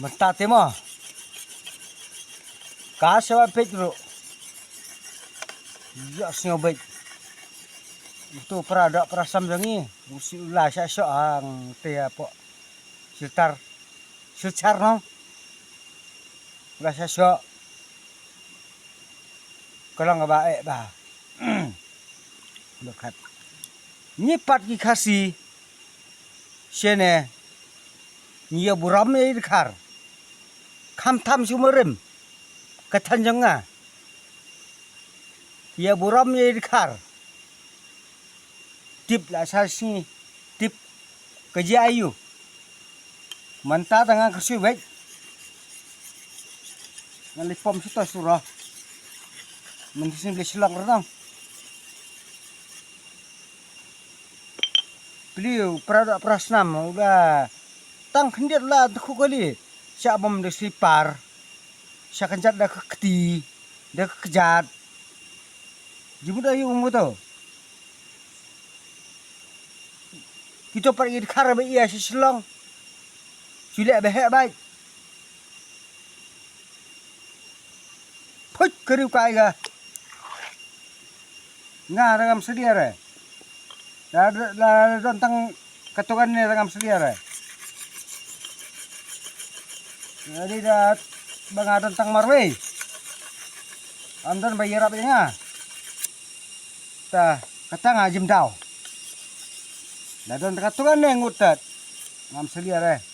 mentate mah kasih apa bro ya snowbait itu perada perasam jangi musi ulah syok ang teh apa secar no ulah syok kalau nggak baik bah dekat nyipat ki kasih sene nia buram ni kar kam tam sumerem ketanjanga ya buram ni kar tip lah sasi tip kerja ayu manta tengah kasih baik ngalipom sudah surah mendising beli selang renang beliau perada prasnam udah tang kendir lah aku kali siapa bom de slipar siapa kencat dah keketi dah kejat jemput ayu betul kita pergi kar be iya si selong sulit behek baik put keriu kai ga ngah ragam sedia re la tentang ketukan ni ragam sedia re jadi dah bang tentang marwe andan bayar apa ngah ta katang ajim tau la don ketukan ni ngutat ngam sedia re